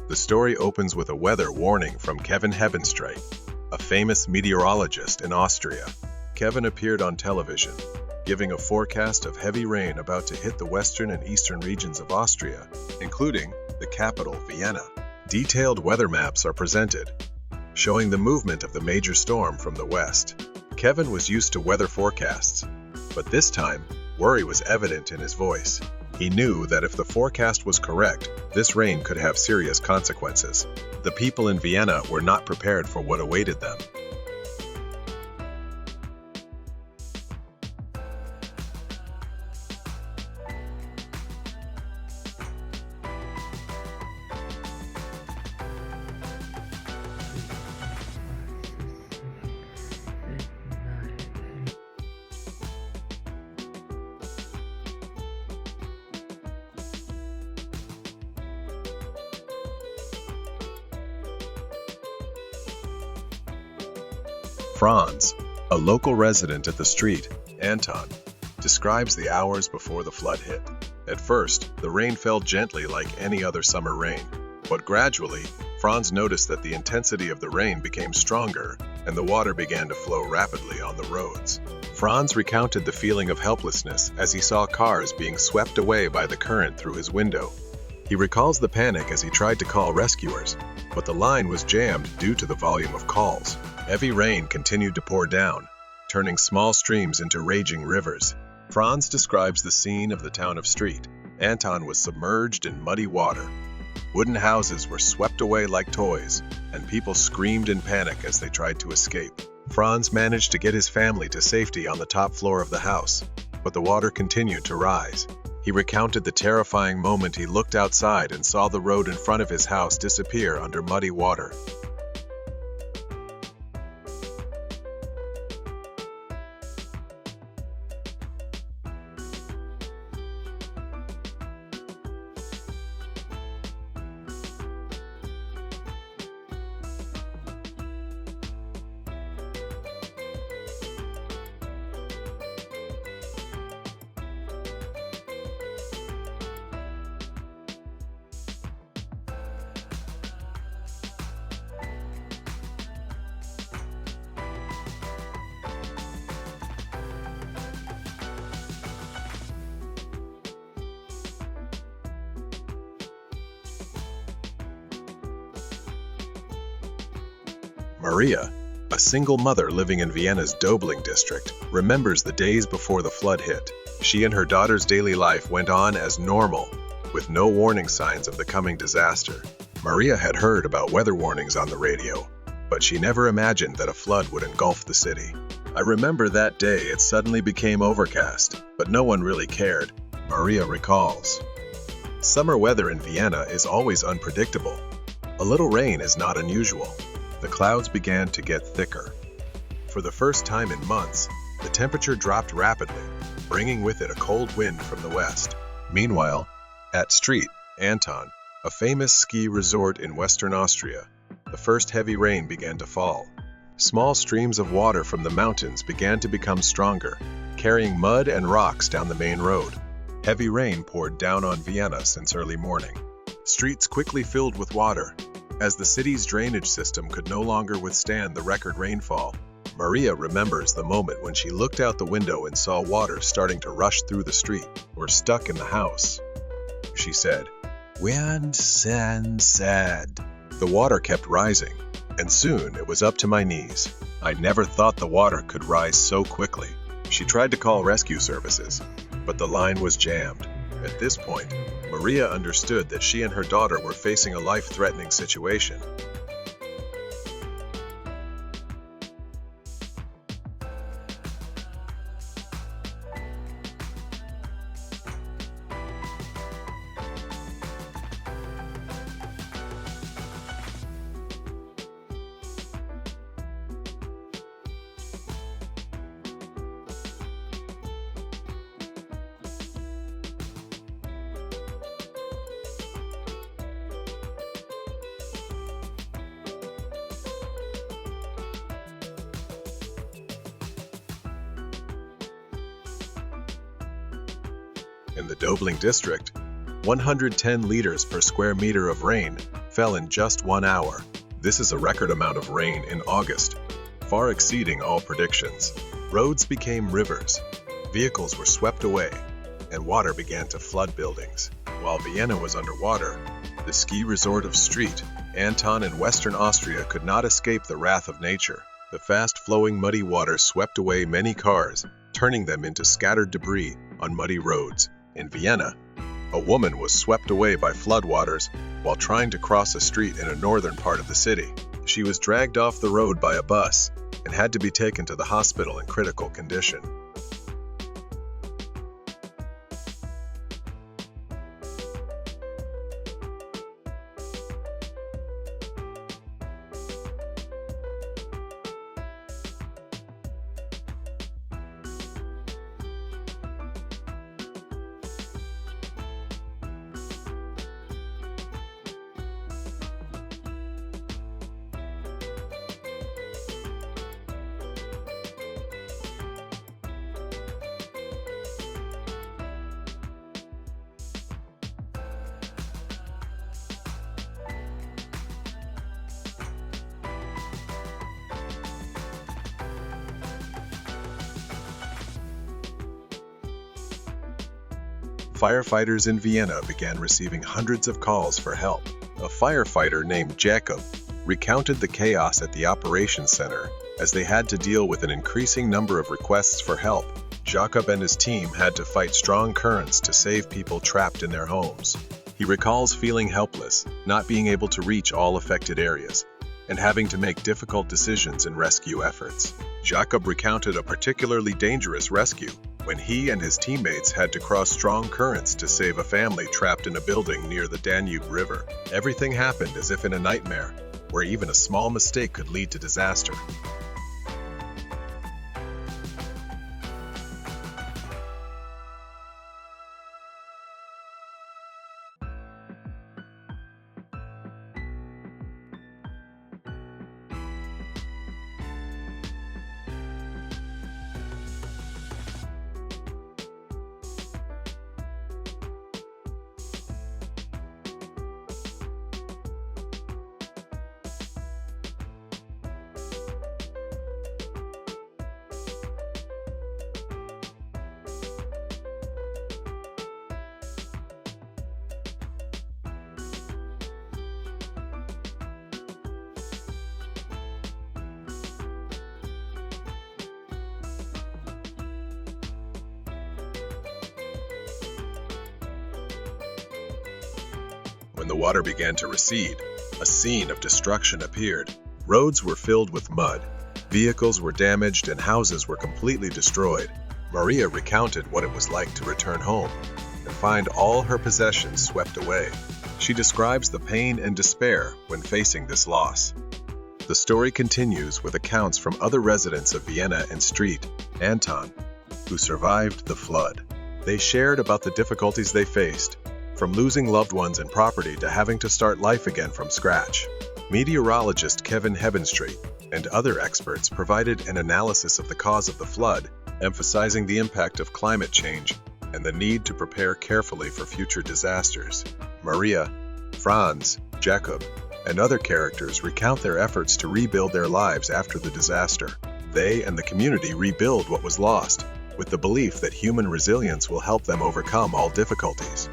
The story opens with a weather warning from Kevin Hebenstreit, a famous meteorologist in Austria. Kevin appeared on television, giving a forecast of heavy rain about to hit the western and eastern regions of Austria, including the capital, Vienna. Detailed weather maps are presented, showing the movement of the major storm from the west. Kevin was used to weather forecasts, but this time, worry was evident in his voice. He knew that if the forecast was correct, this rain could have serious consequences. The people in Vienna were not prepared for what awaited them. Franz, a local resident at the street, Anton, describes the hours before the flood hit. At first, the rain fell gently like any other summer rain, but gradually, Franz noticed that the intensity of the rain became stronger and the water began to flow rapidly on the roads. Franz recounted the feeling of helplessness as he saw cars being swept away by the current through his window. He recalls the panic as he tried to call rescuers, but the line was jammed due to the volume of calls. Heavy rain continued to pour down, turning small streams into raging rivers. Franz describes the scene of the town of Street. Anton was submerged in muddy water. Wooden houses were swept away like toys, and people screamed in panic as they tried to escape. Franz managed to get his family to safety on the top floor of the house, but the water continued to rise. He recounted the terrifying moment he looked outside and saw the road in front of his house disappear under muddy water. Maria, a single mother living in Vienna's Dobling district, remembers the days before the flood hit. She and her daughter's daily life went on as normal, with no warning signs of the coming disaster. Maria had heard about weather warnings on the radio, but she never imagined that a flood would engulf the city. "I remember that day it suddenly became overcast, but no one really cared," Maria recalls. Summer weather in Vienna is always unpredictable. A little rain is not unusual. The clouds began to get thicker. For the first time in months, the temperature dropped rapidly, bringing with it a cold wind from the west. Meanwhile, at Street, Anton, a famous ski resort in western Austria, the first heavy rain began to fall. Small streams of water from the mountains began to become stronger, carrying mud and rocks down the main road. Heavy rain poured down on Vienna since early morning. Streets quickly filled with water, as the city's drainage system could no longer withstand the record rainfall. Maria remembers the moment when she looked out the window and saw water starting to rush through the street. "We're stuck in the house," she said. "We're sad." The water kept rising, and soon it was up to my knees. I never thought the water could rise so quickly. She tried to call rescue services, but the line was jammed. At this point, Maria understood that she and her daughter were facing a life-threatening situation. In the Dobling district, 110 liters per square meter of rain fell in just 1 hour. This is a record amount of rain in August, far exceeding all predictions. Roads became rivers, vehicles were swept away, and water began to flood buildings. While Vienna was underwater, the ski resort of St. Anton in western Austria could not escape the wrath of nature. The fast-flowing muddy water swept away many cars, turning them into scattered debris on muddy roads. In Vienna, a woman was swept away by floodwaters while trying to cross a street in a northern part of the city. She was dragged off the road by a bus and had to be taken to the hospital in critical condition. Firefighters in Vienna began receiving hundreds of calls for help. A firefighter named Jacob recounted the chaos at the operations center as they had to deal with an increasing number of requests for help. Jacob and his team had to fight strong currents to save people trapped in their homes. He recalls feeling helpless, not being able to reach all affected areas, and having to make difficult decisions in rescue efforts. Jacob recounted a particularly dangerous rescue when he and his teammates had to cross strong currents to save a family trapped in a building near the Danube River. Everything happened as if in a nightmare, where even a small mistake could lead to disaster. When the water began to recede, a scene of destruction appeared. Roads were filled with mud, vehicles were damaged, and houses were completely destroyed. Maria recounted what it was like to return home and find all her possessions swept away. She describes the pain and despair when facing this loss. The story continues with accounts from other residents of Vienna and St. Anton who survived the flood. They shared about the difficulties they faced, from losing loved ones and property to having to start life again from scratch. Meteorologist Kevin Hebenstreet and other experts provided an analysis of the cause of the flood, emphasizing the impact of climate change and the need to prepare carefully for future disasters. Maria, Franz, Jacob, and other characters recount their efforts to rebuild their lives after the disaster. They and the community rebuild what was lost, with the belief that human resilience will help them overcome all difficulties.